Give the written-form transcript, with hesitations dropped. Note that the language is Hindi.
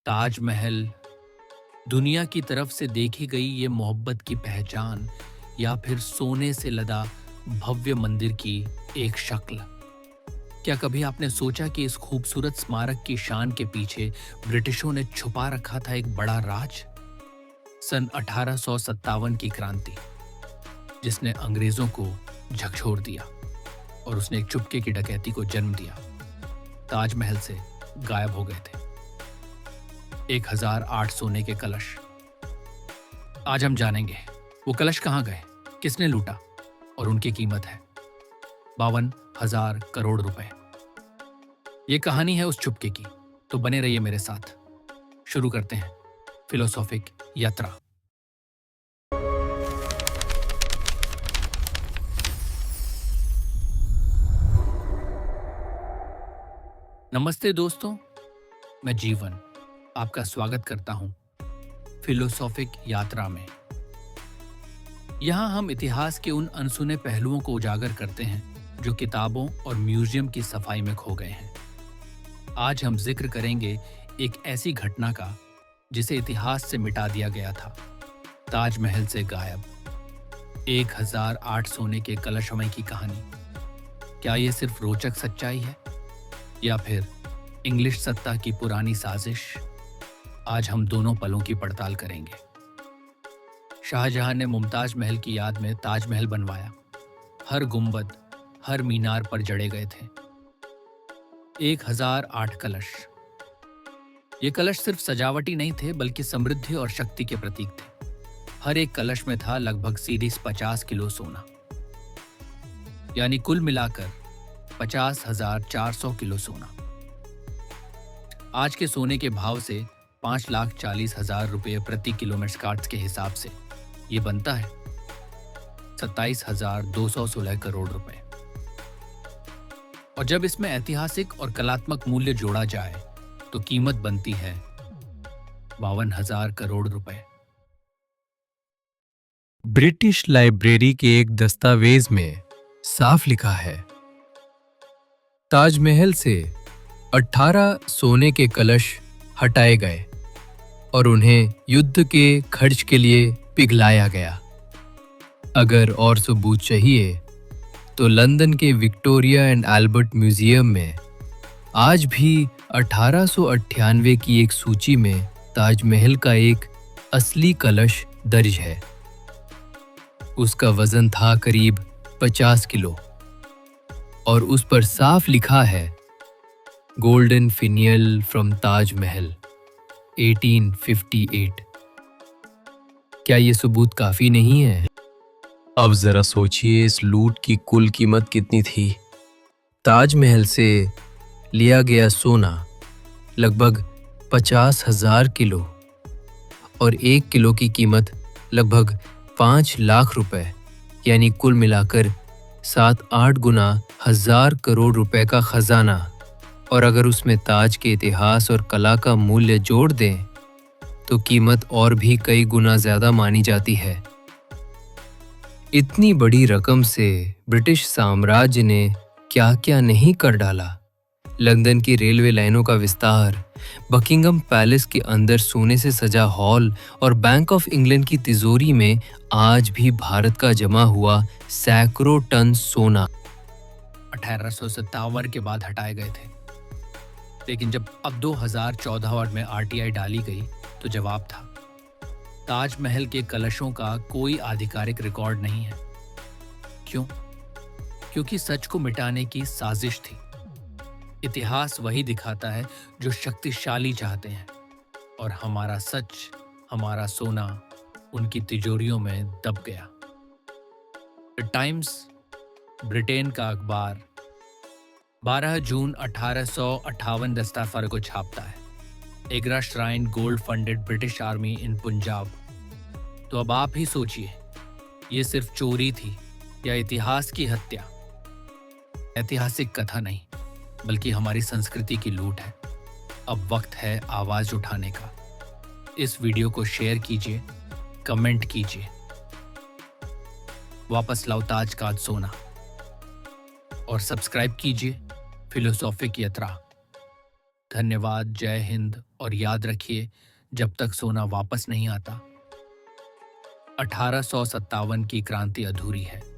ताजमहल दुनिया की तरफ से देखी गई ये मोहब्बत की पहचान या फिर सोने से लदा भव्य मंदिर की एक शक्ल। क्या कभी आपने सोचा कि इस खूबसूरत स्मारक की शान के पीछे ब्रिटिशों ने छुपा रखा था एक बड़ा राज? सन 1857 की क्रांति, जिसने अंग्रेजों को झकझोर दिया और उसने एक चुपके की डकैती को जन्म दिया। ताजमहल से गायब हो गए थे 1008 सोने के कलश। आज हम जानेंगे वो कलश कहाँ गए, किसने लूटा और उनकी कीमत है 52,000 करोड़ रुपए। ये कहानी है उस चुपके की, तो बने रहिए मेरे साथ। शुरू करते हैं फिलोसॉफिक यात्रा। नमस्ते दोस्तों, मैं जीवन आपका स्वागत करता हूं फिलोसॉफिक यात्रा में। यहां हम इतिहास के उन अनसुने पहलुओं को उजागर करते हैं जो किताबों और म्यूजियम की सफाई में खो गए हैं। आज हम जिक्र करेंगे एक ऐसी घटना का जिसे इतिहास से मिटा दिया गया था, ताजमहल से गायब 1008 सोने के कलशमय की कहानी। क्या यह सिर्फ रोचक सच्चाई है या फिर इंग्लिश सत्ता की पुरानी साजिश? आज हम दोनों पलों की पड़ताल करेंगे। शाहजहां ने मुमताज महल की याद में ताजमहल बनवाया। हर गुंबद, हर मीनार पर जड़े गए थे 1008 कलश। ये कलश सिर्फ सजावटी नहीं थे, बल्कि समृद्धि और शक्ति के प्रतीक थे। हर एक कलश में था लगभग सीधे 50 किलो सोना, यानी कुल मिलाकर 50,400 किलो सोना। आज के सोने के भाव से 5,40,000 रुपये प्रति किलो मेट्सकार्ट्स के हिसाब से ये बनता है 27,216 करोड़ रुपए। और जब इसमें ऐतिहासिक और कलात्मक मूल्य जोड़ा जाए तो कीमत बनती है 52,000 करोड़ रुपए। ब्रिटिश लाइब्रेरी के एक दस्तावेज में साफ लिखा है, ताजमहल से 18 सोने के कलश हटाए गए और उन्हें युद्ध के खर्च के लिए पिघलाया गया। अगर और सबूत चाहिए तो लंदन के विक्टोरिया एंड अल्बर्ट म्यूजियम में आज भी 1898 की एक सूची में ताजमहल का एक असली कलश दर्ज है। उसका वजन था करीब 50 किलो और उस पर साफ लिखा है, गोल्डन फिनियल फ्रॉम ताजमहल 1858। क्या ये सबूत काफी नहीं है? अब जरा सोचिए, इस लूट की कुल कीमत कितनी थी। ताजमहल से लिया गया सोना लगभग 50,000 किलो और 1 किलो की कीमत लगभग 5 लाख रुपए, यानी कुल मिलाकर 7-8 गुना 1,000 करोड़ रुपए का खजाना। और अगर उसमें ताज के इतिहास और कला का मूल्य जोड़ दें तो कीमत और भी कई गुना ज्यादा मानी जाती है। इतनी बड़ी रकम से ब्रिटिश साम्राज्य ने क्या क्या नहीं कर डाला। लंदन की रेलवे लाइनों का विस्तार, बकिंगम पैलेस के अंदर सोने से सजा हॉल और बैंक ऑफ इंग्लैंड की तिजोरी में आज भी भारत का जमा हुआ सैकड़ों टन सोना 1857 के बाद हटाए गए थे। लेकिन जब अब 2014 में आरटीआई डाली गई तो जवाब था, ताजमहल के कलशों का कोई आधिकारिक रिकॉर्ड नहीं है। क्यों? क्योंकि सच को मिटाने की साजिश थी। इतिहास वही दिखाता है जो शक्तिशाली चाहते हैं, और हमारा सच, हमारा सोना उनकी तिजोरियों में दब गया। द टाइम्स, ब्रिटेन का अखबार, 12 जून 1858 दस्तावेज को छापता है, Agra shrine gold funded British army in Punjab. तो अब आप ही सोचिए, ये सिर्फ चोरी थी या इतिहास की हत्या? ऐतिहासिक कथा नहीं, बल्कि हमारी संस्कृति की लूट है। अब वक्त है आवाज उठाने का। इस वीडियो को शेयर कीजिए, कमेंट कीजिए। वापस लाओ ताज का सोना और सब्सक्राइब कीजिए फिलोसॉफिक यात्रा। धन्यवाद, जय हिंद और याद रखिए, जब तक सोना वापस नहीं आता 1857 की क्रांति अधूरी है।